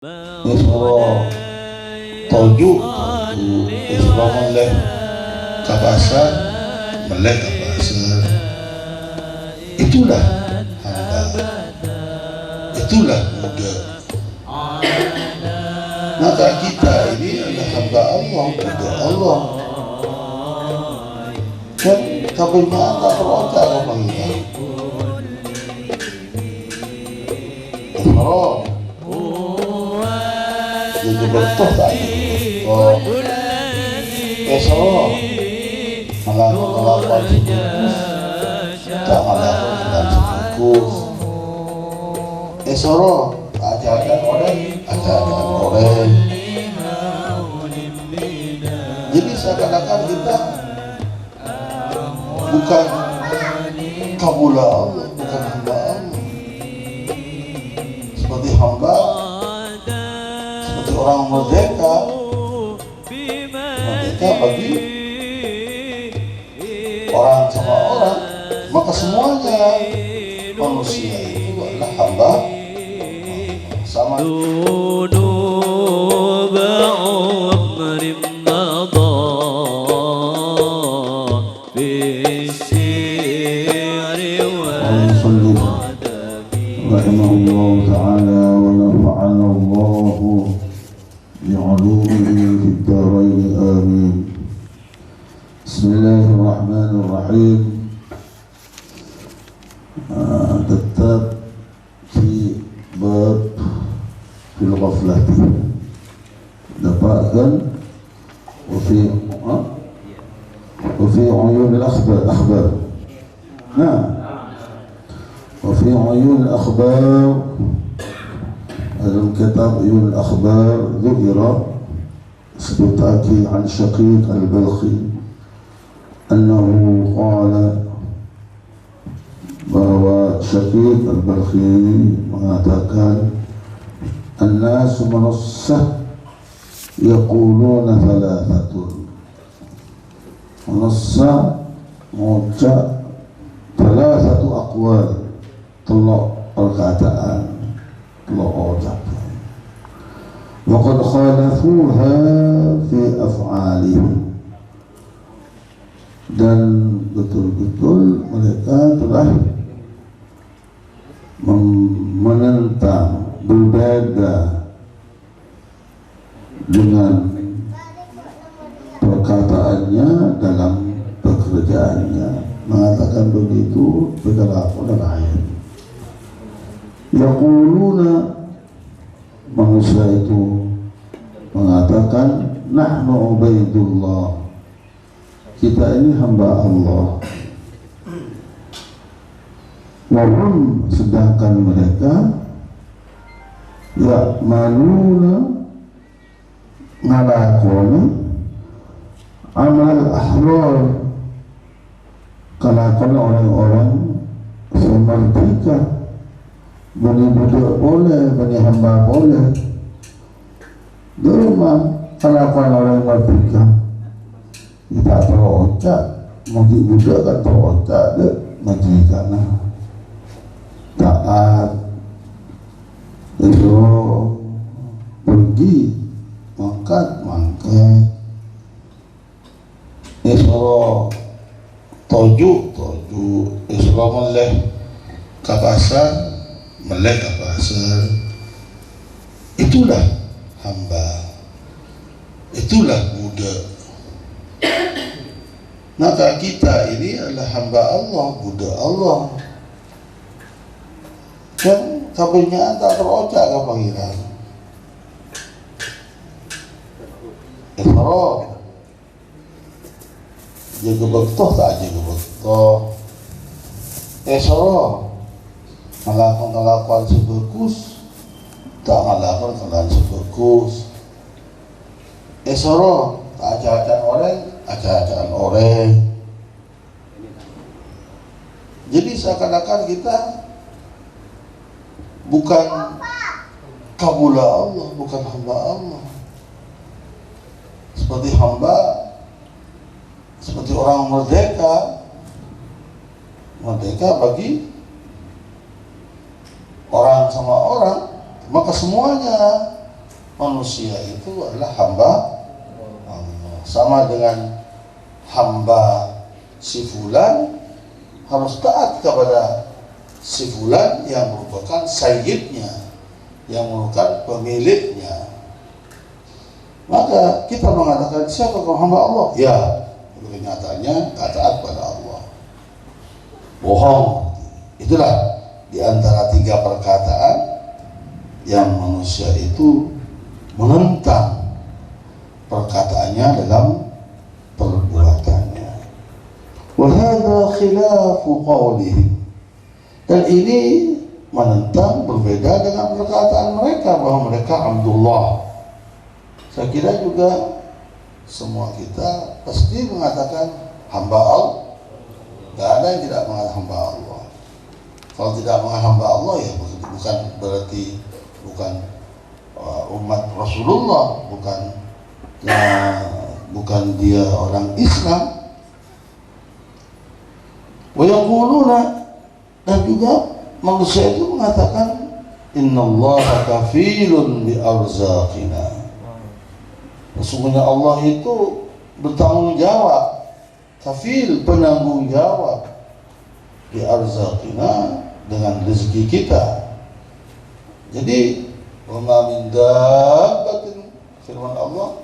Isra toju isra meleh kapasan meleh kapasan, itulah hamba, itulah muda. Maka kita ini adalah hamba Allah, muda Allah. Kan kebenaran tak terotak apa kita. Isra jadi betul tak oh esok melakukan tak melakukan sebungkus esok ajaran orang jadi seakan-akan kita bukan kabula Allah, bukan hamba Allah, seperti hamba orang merdeka bagi orang sama orang, maka semuanya manusia itu adalah hamba sama. Rahimahullah ta'ala wa nafa'ana Allahu بعلومه في الدارين آمين. بسم الله الرحمن الرحيم. tetap di bab fil ghaflati dapatkan وفي عيون الأخبار نعم وفي عيون الأخبار dalam kitab Uyun al-Akhbar dzukira sebutake an Syaqiq al-Balkhi annahu qala bahwa Syaqiq al-Balkhi mengatakan an-nasu manussah yaquluna thalathatun manussah mengucap thalathatu aqwal telok perkataan وقد خالفوها في أفعالهم dan betul-betul mereka telah menentang berbeda dengan perkataannya dalam pekerjaannya, mengatakan begitu berkelakuan lain. Yaquluna manusia itu mengatakan nahnu ubaidullah, kita ini hamba Allah. Wahum sedangkan mereka ya'maluna ngalakoni amal ahrar, kelakuan orang-orang semerdeka. Bani budak boleh, bani hamba boleh. Memang kelakuan orang merdeka kita terotak, mungkin budak kan terotak dek merdeka nah taat itu pergi mangkat isra toju isra meleh kapasan meleh kapasan, itulah hamba, itulah muda. Maka kita ini adalah hamba Allah, muda Allah. Kan kebenaran tak terotak ke panggilan. Isra jaga betul tak jaga betul. Isra melakukan sebagus tak melakukan sebagus. Isra ajaran orang. Jadi seakan-akan kita bukan kabula Allah, bukan hamba Allah, seperti hamba, seperti orang merdeka bagi orang sama orang, maka semuanya manusia itu adalah hamba Allah. Sama dengan hamba si fulan harus taat kepada si fulan yang merupakan sayyidnya, yang merupakan pemiliknya. Maka kita mengatakan siapa kau hamba Allah? Ya, kenyataannya tak taat pada Allah. Bohong. Itulah di antara 3 perkataan yang manusia itu menentang perkataannya dalam perbuatannya. Wa hadza khilafu qawlihi. Dan ini menentang, berbeda dengan perkataan mereka bahwa mereka Abdullah. Saya kira juga semua kita pasti mengatakan hamba Allah. Tidak ada yang tidak mengatakan hamba Allah. Kalau tidak mengatakan hamba Allah ya bukan berarti umat Rasulullah, bukan dia orang Islam. Wa yaquluna, dan juga manusia itu mengatakan innallaha kafilun bi arzaqina. Sesungguhnya Allah itu bertanggung jawab, kafil, penanggung jawab, bi arzaqina, dengan rezeki kita. Jadi wa ma min dabbatin, firman Allah,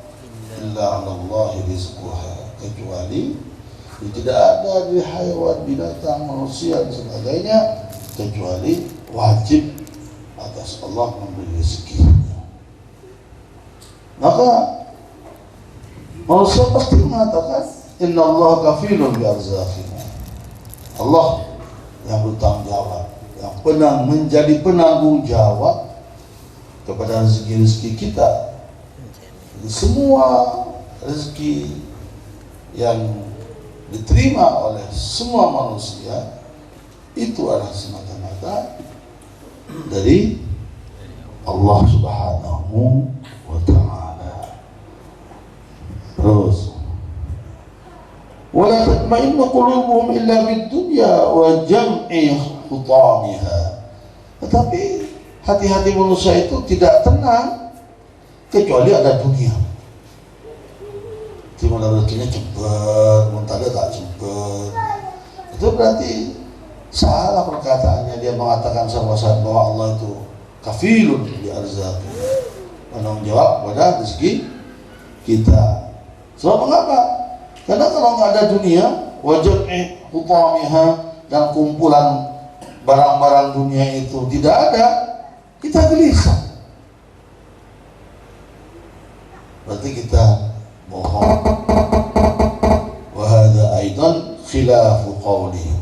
illa 'alallahi rizquha, kecuali tidak ada di haywan, binatang, manusia dan sebagainya kecuali wajib atas Allah memberi rezeki. Maka manusia pasti mengatakan inna Allah kafilun bi arzaqina. Allah yang bertanggung jawab, yang menjadi penanggung jawab kepada rezeki-rezeki kita. Jadi semua rezeki yang diterima oleh semua manusia itu adalah semata-mata dari Allah Subhanahu wa ta'ala. Terus wala tatma'innu qulubuhum illa bid-dunya wa jam'i khutamiha. Tetapi hati-hati manusia itu tidak tenang kecuali ada dunia. Dimana rezekinya cepet, muntadah tak cepet. Itu berarti salah perkataannya. Dia mengatakan bahwa Allah itu kafilun bi arzaqi, penanggung jawab pada rezeki kita. Sebab mengapa? Karena kalau nggak ada dunia, wajib hutamiha, dan kumpulan barang-barang dunia itu tidak ada, kita gelisah. Berarti kita bohong. Wa hadza aidan khilafu qawli.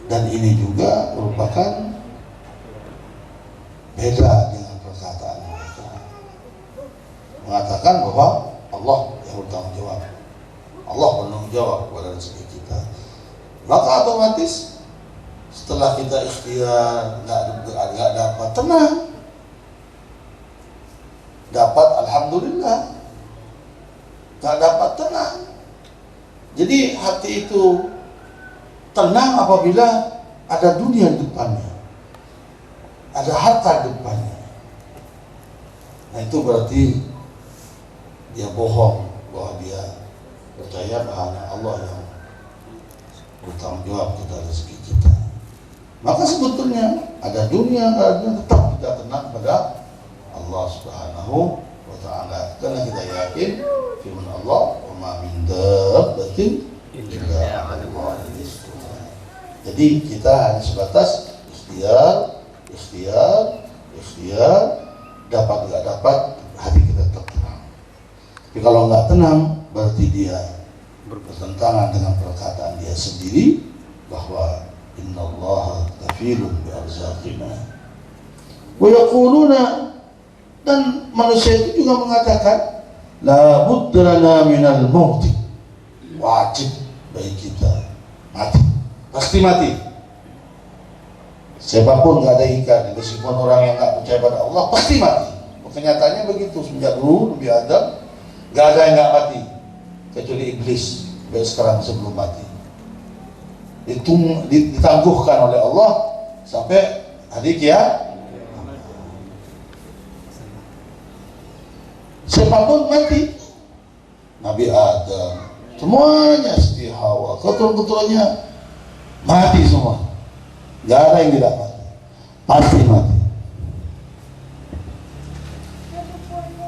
Dan ini juga merupakan beda dengan perkataan mereka. Mengatakan bahwa Allah yang bertanggung jawab. Allah bertanggung jawab kepada rezeki kita. Maka otomatis setelah kita ikhtiar nggak dapat, tenang. Dapat alhamdulillah. Nggak dapat, tenang. Jadi hati itu tenang apabila ada dunia di depannya, ada harta di depannya. Nah itu berarti dia bohong, bahwa dia percaya bahwa Allah yang bertanggung jawab kepada rezeki kita. Maka sebetulnya ada dunia, tetap kita tenang pada Allah Subhanahu wa ta'ala, karena kita yakin firman Allah, wa ma min dabbatin illa 'alallahi rizquha. Jadi kita hanya sebatas ikhtiar, dapat nggak dapat, hati kita tetap tenang. Tapi kalau nggak tenang, berarti dia bertentangan dengan perkataan dia sendiri bahwa innallaha kafilun bi arzaqina. Wa yaquluna, dan manusia itu juga mengatakan la budda lana minal maut, wajib bagi kita mati, pasti mati. Siapapun, nggak ada ikan, meskipun orang yang nggak percaya pada Allah pasti mati. Kenyataannya begitu, sejak dulu Nabi Adam nggak ada yang nggak mati kecuali iblis. Baik sekarang sebelum mati itu ditangguhkan oleh Allah sampai hari kiamat. Siapapun mati. Nabi Adam, semuanya, Siti Hawa, keturunan-keturunannya mati semua. Gak ada yang tidak mati, pasti mati.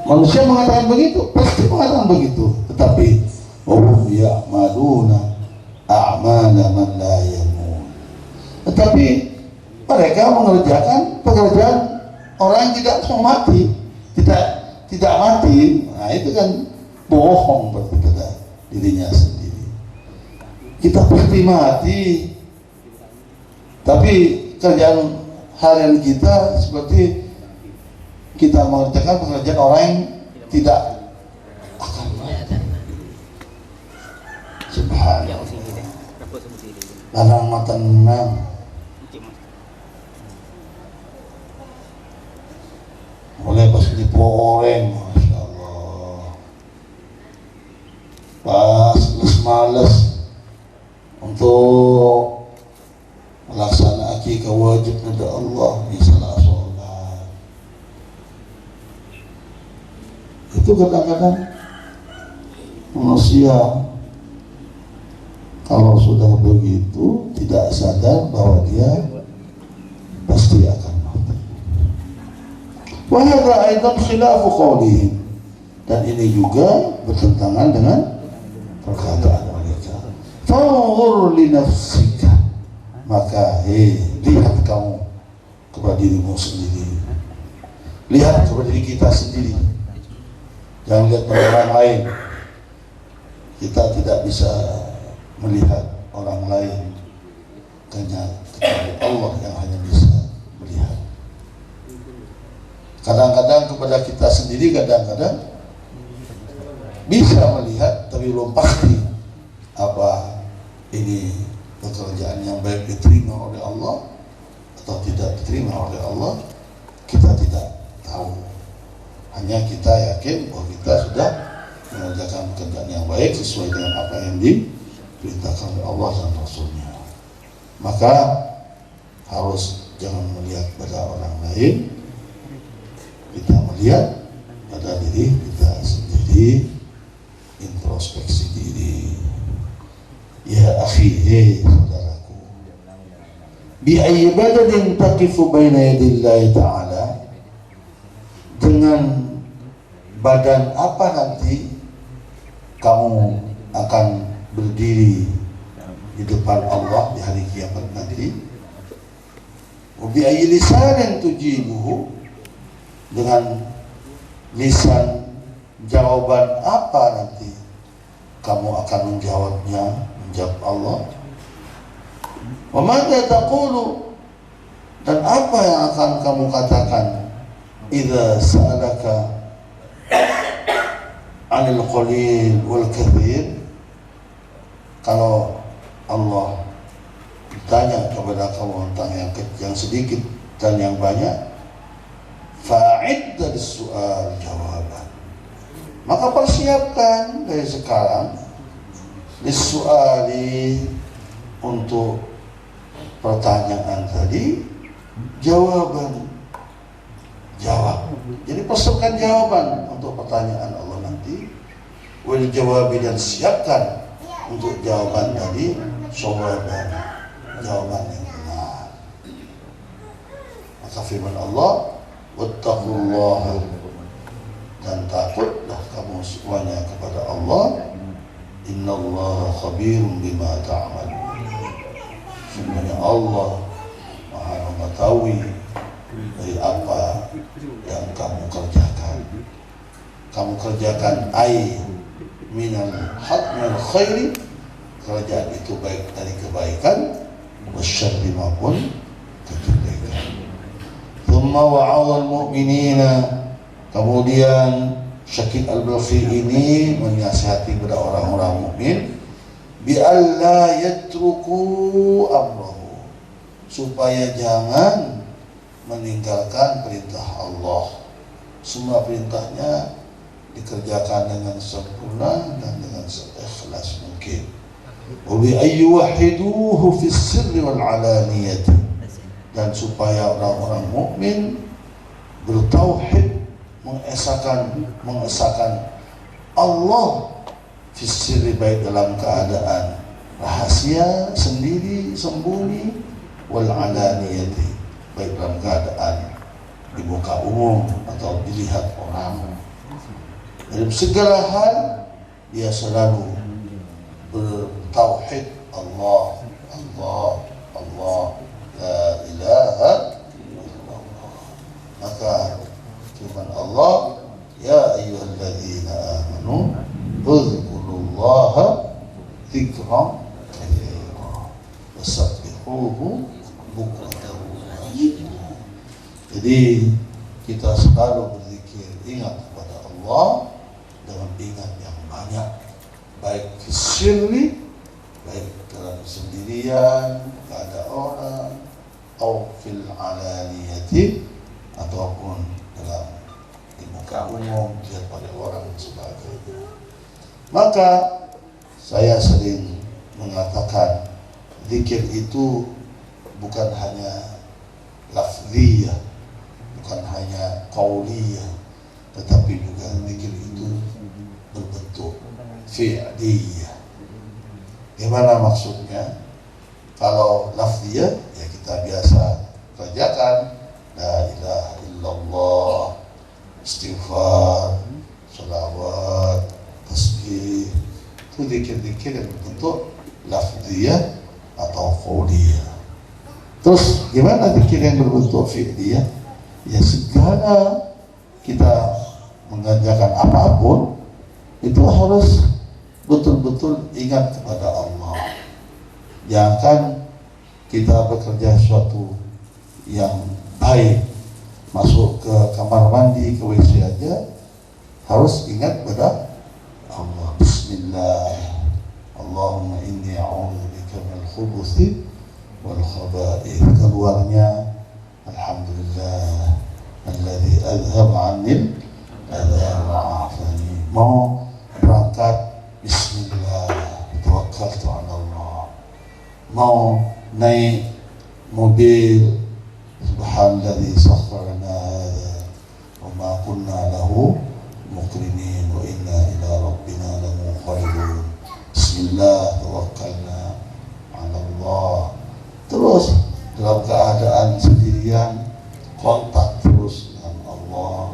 Manusia mengatakan begitu, pasti mengatakan begitu. Tetapi wahum ya'maluna a'mala man la yamun. Tetapi mereka mengerjakan pekerjaan orang yang tidak mau mati, tidak mati. Nah itu kan bohong berarti pada dirinya sendiri. Kita pasti mati, tapi kerjaan harian kita seperti kita mengerjakan pekerjaan orang yang tidak akan mati. Subhanallah. Larang mata enam. Mulai pas diporeng, masya Allah. Pas males untuk melaksanakan akikah wajib kepada Allah, misalnya sholat. Itu kadang-kadang manusia kalau sudah begitu tidak sadar bahwa dia pasti akan mati. Wa hadza aidan khilafu qawlihim, dan ini juga bertentangan dengan perkataan mereka. Fanzur li nafsika, maka lihat kamu kepada dirimu sendiri, lihat kepada diri kita sendiri, jangan lihat pada orang lain. Kita tidak bisa melihat orang lain, kecuali Allah yang hanya bisa melihat. Kadang-kadang kepada kita sendiri, kadang-kadang bisa melihat, tapi belum pasti apa ini pekerjaan yang baik diterima oleh Allah atau tidak diterima oleh Allah. Kita tidak tahu. Hanya kita yakin bahwa kita sudah mengerjakan pekerjaan yang baik sesuai dengan apa yang diperintahkan oleh Allah dan Rasulnya. Maka harus jangan melihat pada orang lain, kita melihat pada diri kita sendiri, introspeksi diri. Ya akhi, saudaraku, bi ayyi badadin taqifu baina yadillahi ta'ala, dengan badan apa nanti kamu akan berdiri di depan Allah di hari kiamat nanti. Wa bi ayyi lisanin tujibuhu, dengan lisan jawaban apa nanti kamu akan menjawabnya, menjawab Allah. Wa madza taqulu, dan apa yang akan kamu katakan idza sa'alaka 'anil qalil wal katsir, kalau Allah bertanya kepada kamu tentang yang sedikit dan yang banyak. Fa'id dari soal jawaban, maka persiapkan dari sekarang disuali, untuk pertanyaan tadi jawaban, jawab. Jadi persiapkan jawaban untuk pertanyaan Allah nanti. Wal jawabi, dan siapkan untuk jawaban tadi jawaban yang benar. Maka firman Allah, wattaqullaha, dan takutlah kamu semuanya kepada Allah. Innallaha khabirun bima ta'malun. Sebenarnya Allah Maha mengetahui dari apa yang kamu kerjakan. Kamu kerjakan minal khairi, kerjaan itu baik dari kebaikan, wasyarri maupun kejelekan. Thumma wa'adhal mu'minina, kemudian Syakib Al-Balkhi ini menasihati kepada orang-orang mukmin, bi alla yatruku amrahu, supaya jangan meninggalkan perintah Allah. Semua perintahnya dikerjakan dengan sempurna dan dengan seikhlas mungkin. Wa bi ayyuhiduhu fis sirri wal alaniyati, dan supaya orang-orang mukmin bertauhid mengesahkan Allah fisiri, baik dalam keadaan rahasia, sendiri, sembunyi, wal alaniyati, baik dalam keadaan di muka umum atau dilihat orang. Dalam segala hal dia selalu bertauhid Allah, Allah, Allah, la ilaha illallah. Maka firman Allah, ya ayyuhalladzina amanu udhkurullaha dzikran katsiran wasabbihuhu bukratan wa asila. Jadi kita selalu berzikir, ingat kepada Allah dengan ingat yang banyak, baik sirri, baik dalam sendirian, tak ada orang, atau fil alaniyati, ataupun dalam di muka umum, lihat pada orang dan sebagainya. Maka saya sering mengatakan zikir itu bukan hanya lafziyah, bukan hanya qauliyah, tetapi juga zikir itu berbentuk fi'liyah. Gimana maksudnya? Kalau lafziyah ya kita biasa kerjakan, la ilaha illallah, istighfar, sholawat, tasbih, itu zikir-zikir yang berbentuk lafziyah atau qauliyah. Terus gimana zikir yang berbentuk fi'liyah? Ya segala kita mengerjakan apapun itu harus betul-betul ingat kepada Allah. Jangan kita bekerja sesuatu yang baik, masuk ke kamar mandi, ke WC aja harus ingat pada Allah. Bismillah, Allahumma inni a'udzubika minal khubuthi wal khaba'ith. Keluarnya alhamdulillah alladzi adhhaba 'anil adha wa 'afani. Mau berangkat, bismillah, tawakkaltu 'ala Allah. Mau naik mobil, subhanalladzi sakhkhara lana hadza wa ma kunna lahu muqrinin wa inna ila rabbina lamunqalibun. Bismillah, tawakkalna 'ala Allah. Terus dalam keadaan sendirian, kontak terus dengan Allah.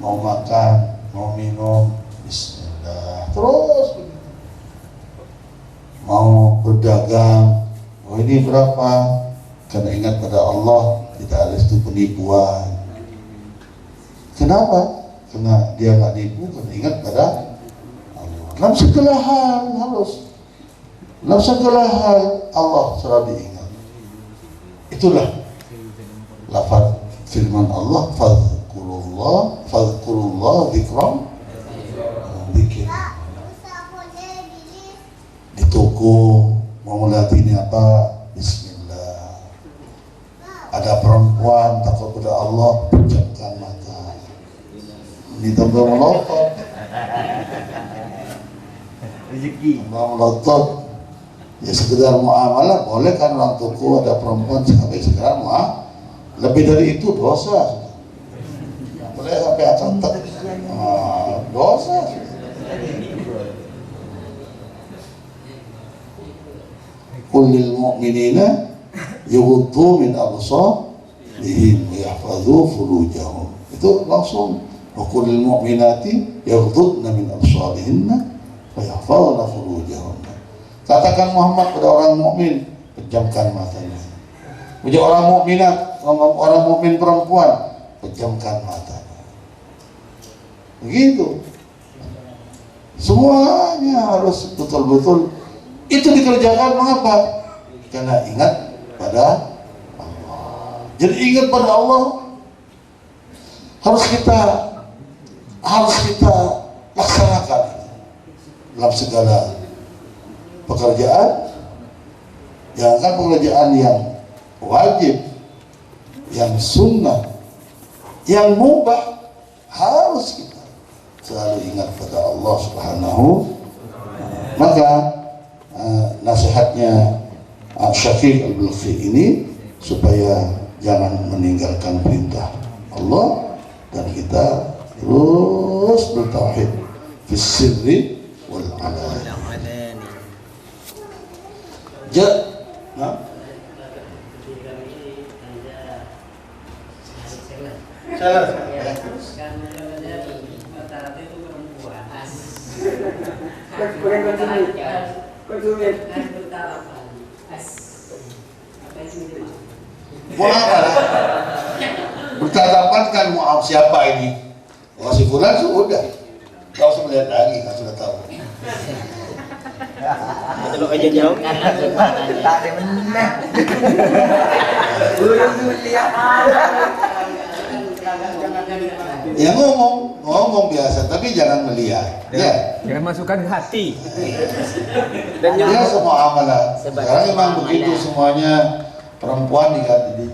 Mau makan, mau minum, bismillah. Terus mau berdagang, oh ini berapa? Karena ingat pada Allah, tidak ada itu penipuan. Kenapa? Karena dia nggak nipu, karena ingat pada Allah. Dalam segala hal harus, dalam segala hal Allah selalu diingat. Itulah lafaz firman Allah, fadhkurullah dzikran, zikir. Di toko mau melatih apa? Bismillah. Ada perempuan takut pada Allah, pejamkan mata. Ini tambah melotot, rezeki tambah melotot. Ya sekedar muamalah boleh kan, orang toko ada perempuan sampai sekedar muamalah. Lebih dari itu dosa. Boleh sampai akan dosa. Kullil mu'minina yughuddu min absarihim wa yahfazu furujahum. Itu langsung, wa kullil mu'minati yaghuddna min absarihinna wa yahfazna furujahum. Katakan Muhammad pada orang mukmin, pejamkan matanya. Bagi orang mukminat, orang mukmin perempuan, pejamkan matanya. Begitu. Semuanya harus betul-betul itu dikerjakan. Mengapa? Karena ingat pada Allah. Jadi ingat pada Allah harus kita laksanakan dalam segala pekerjaan. Jangan pekerjaan yang wajib, yang sunnah, yang mubah, harus kita selalu ingat pada Allah Subhanahu. Maka nasihatnya Syafiq Al-Balkhi ini supaya jangan meninggalkan perintah Allah dan kita terus bertauhid fi sirri wal alani. Mau apa lah? Bertatapan kan mau siapa ini? Wah si Fulan sudah. Kau usah melihat lagi, kan sudah tahu. Kalau aja jauh. Tak ada meneh. Belum lihat. Ya ngomong biasa, tapi jangan melihat. Ya. Jangan masukkan ke hati. Dan Ya semua amalan. Sekarang memang begitu semuanya, perempuan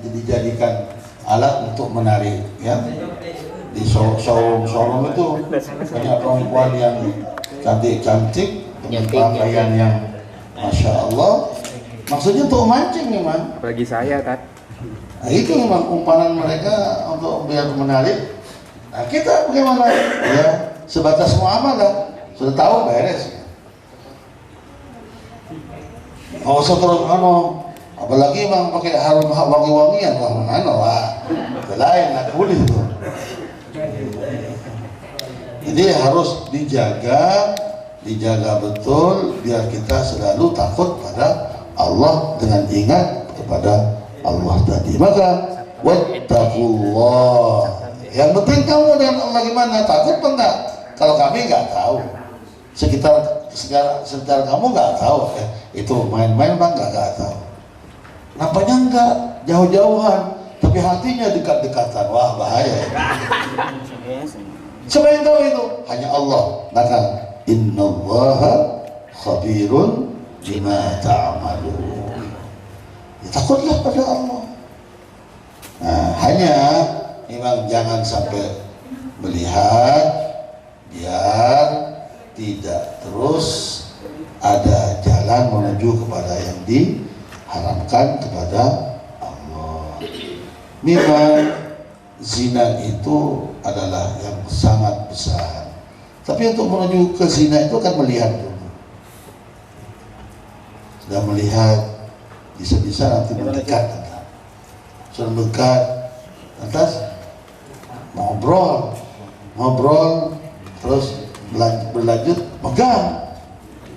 dijadikan alat untuk menarik, ya. Di showroom itu banyak perempuan yang cantik-cantik dengan pakaian yang masya Allah. Maksudnya untuk mancing memang. Apalagi saya, Tat. Nah, itu memang umpanan mereka untuk biar menarik. Nah, kita bagaimana? Ya, sebatas muamalah. Sudah tahu beres. Oh, terus apalagi memang pakai harum wangi-wangian lah, mana lah. Lain lah, boleh itu. Jadi harus dijaga betul biar kita selalu takut pada Allah dengan ingat kepada Allah tadi. Maka wattaqullah. Yang penting kamu dengan Allah gimana? Takut apa enggak? Kalau kami enggak tahu. Sekitar kamu enggak tahu ya. Itu main-main Bang enggak tahu. Nampaknya enggak jauh-jauhan, tapi hatinya dekat-dekatan. Wah, bahaya. Siapa yang tahu itu? Hanya Allah. Maka innallaha khabirun bima ta'malun. Ya, takutlah pada Allah. Nah, hanya memang jangan sampai melihat biar tidak terus ada jalan menuju kepada yang diharamkan kepada Allah. Memang zina itu adalah yang sangat besar. Tapi untuk menuju ke zina itu kan melihat dulu. Sudah melihat, bisa-bisa nanti mendekat. Sudah mendekat, lantas ngobrol, terus berlanjut megang.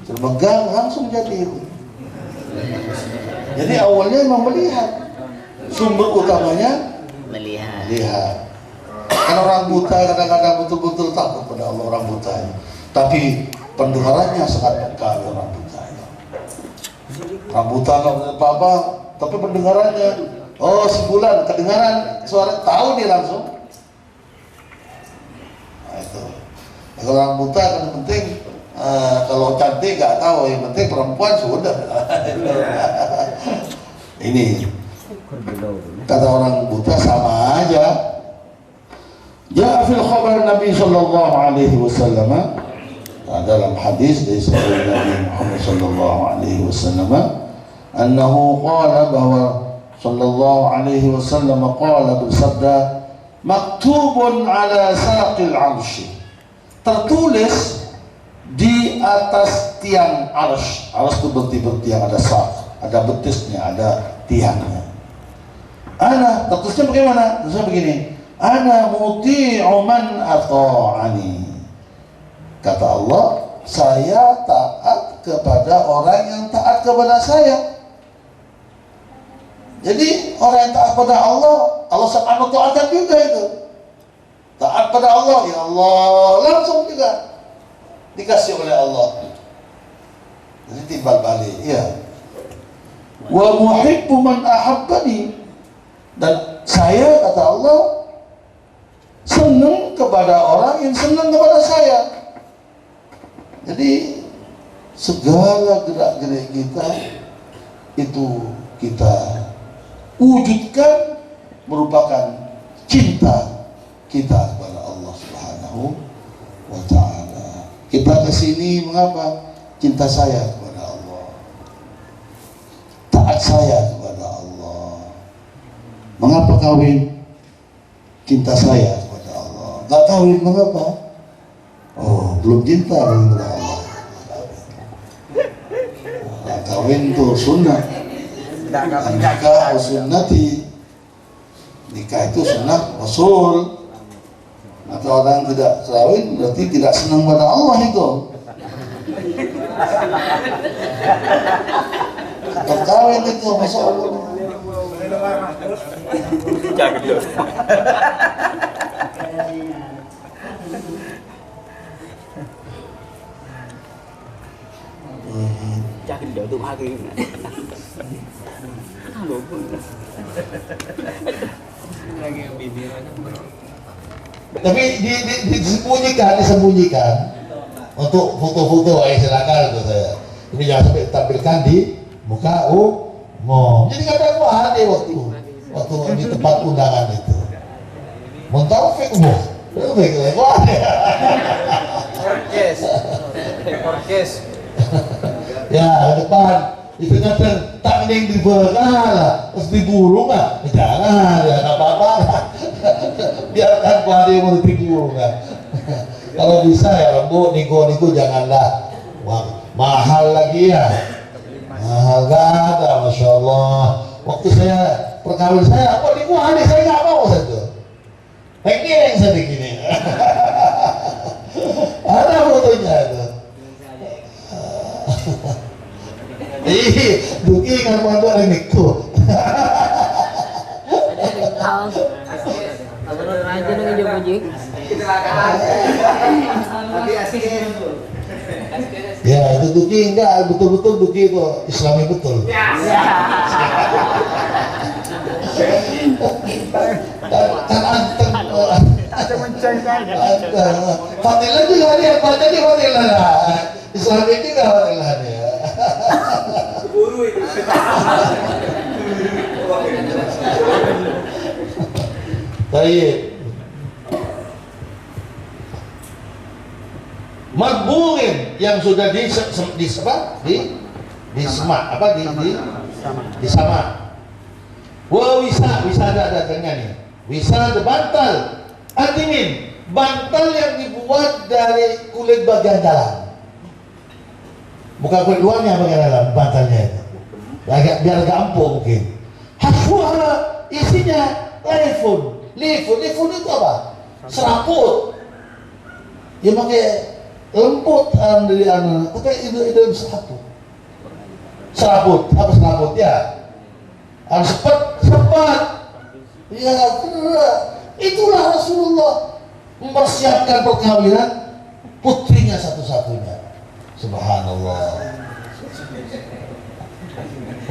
Sudah megang langsung jadi itu. Jadi awalnya memang melihat. Sumber utamanya melihat. Kan orang buta kadang-kadang betul-betul takut pada Allah, orang buta. Tapi pendengarannya sangat peka orang buta. Orang buta nggak punya apa-apa, tapi pendengarannya, oh sebulan kedengaran suara, tahu dia langsung. Nah, itu. Kalau orang buta kan penting, kalau cantik nggak tahu, yang penting perempuan sudah. Ini kata orang buta sama aja. Ya fil khabar Nabi sallallahu alaihi wasallam, dalam hadis dari sahabat Nabi Muhammad sallallahu alaihi wasallam, annahu qala, bahwa sallallahu alaihi wasallam qala, bersabda, maktubun ala saqil arsy, tertulis di atas tiang arsy. Arsy itu bertiang, ada sak, ada betisnya, ada tiangnya. Ana, tertulisnya bagaimana? Tertulisnya begini, ana muti'u man ata'ani. Kata Allah, saya taat kepada orang yang taat kepada saya. Jadi orang yang taat pada Allah, Allah subhanahu wa ta'ala juga itu. Taat pada Allah, ya Allah langsung juga dikasih oleh Allah. Jadi timbal balik, ya. Wa muhibbu man ahabbani, dan saya, kata Allah, senang kepada orang yang senang kepada saya. Jadi segala gerak-gerik kita itu kita wujudkan merupakan cinta kita kepada Allah Subhanahu wa ta'ala. Kita kesini mengapa? Cinta saya kepada Allah, taat saya kepada Allah. Mengapa kawin? Cinta saya kepada Allah. Gak kawin, mengapa? Oh, belum cinta kepada Allah. Nah, kawin itu sunnah. Nikah sunnati. Nikah itu sunnah Rasul. Maka orang tidak kawin berarti tidak senang pada Allah itu. Kawin itu masa Allah. Jangan dulu. Jangan dulu hari ini. Lagi bibir aja. Tapi disembunyikan untuk foto-foto, silakan itu saya. Ini jangan sampai tampilkan di muka umum. Jadi kadang ada waktu di tempat undangan itu. Mau tahu fake umum? Fake Orkes. Ya, ke depan itu nyata tak mending dibekal, terus diburung nggak? Jangan, ya nggak apa-apa. Biarkan kuari mau diburung nggak? Kalau bisa ya Bu, nigo janganlah. Wah, mahal lagi ya. Mahal gak ada, Masya Allah. Waktu saya perkawin saya, kok nigo aneh, saya nggak mau saja. Ini yang saya begini. Ada fotonya itu. Duki kan mau ada nikku. Ya itu Duki enggak betul-betul Duki itu Islami betul. Kan anteng mencengkan. Fadilah juga dia, jadi fadilah. Islami juga fadilah dia. Buru itu. Baik. Madburin yang sudah di sama. Wisada datangnya nih. Wisada bantal. Adimin, bantal yang dibuat dari kulit bagian dalam. Bukan kulit luarnya bagian dalam, bantalnya itu. Biar agak empuk mungkin. Hafwara isinya lifun itu apa? Seraput. Dia pakai lembut dari anak, tapi itu seraput. Apa seraput ya? Harus cepat. Ya, itulah Rasulullah mempersiapkan perkawinan putrinya satu-satunya. Subhanallah.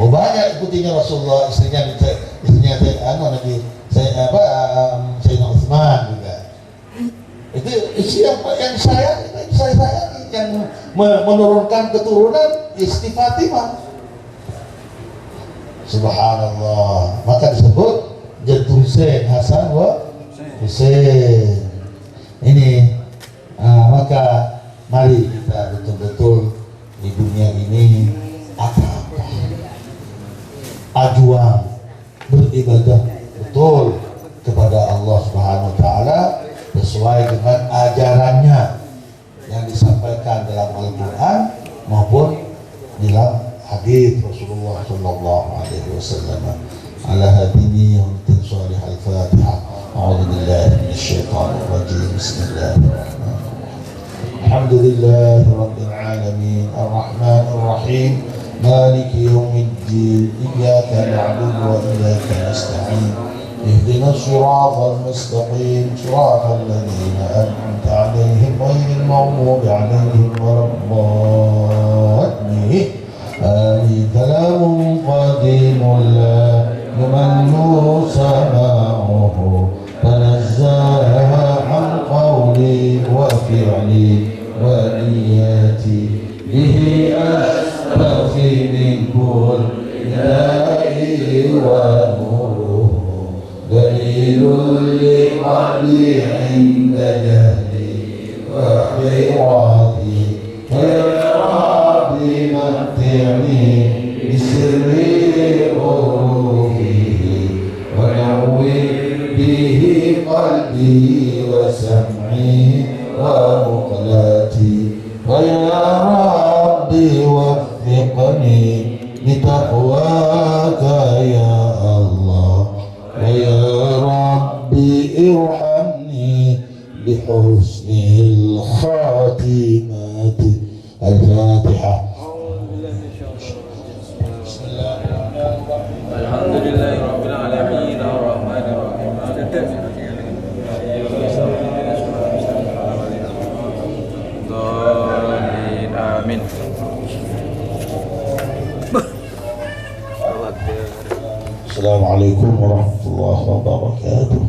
Oh banyak putrinya Rasulullah, istrinya Sayyidina Utsman juga. Itu istri yang saya yang menurunkan keturunan istri Fatimah. Subhanallah. Maka disebut Jadul Husain, Hasan wa Husain. Ini maka mari kita betul-betul di dunia ini ajuang beribadah betul kepada Allah Subhanahu wa taala sesuai dengan ajarannya yang disampaikan dalam Al-Qur'an maupun dalam hadis Rasulullah sallallahu alaihi wasallam. Ala hadini wa salih al-Fatihah. A'udzu billahi minasy syaithanir rajim. Bismillahirrahmanirrahim. Alhamdulillahi rabbil alamin. Arrahmanir rahim. Maliki yaumiddin. Iyyaka na'budu wa iyyaka nasta'in. Ihdinas siratal mustaqim. Siratal ladzina an'amta 'alaihim ghairil maghdubi 'alaihim waladdallin. آمين. كلام قديم لا يمل سماعه تنزه عن قولي وفعلي ونياتي به أشتفي من كل داء ونوره دليل لقلبي عند جهلي وحيراتي متعني بسر روحه ونور به قلبي وسمعي مقلتي ويا ربي وفقني لتقواك يا الله ويا ربي ارحمني بحسن الخاتمة. الفاتحة. بسم الله الرحمن الرحيم. الحمد لله رب العالمين الرحمن الرحيم آمين. السلام عليكم ورحمة الله وبركاته.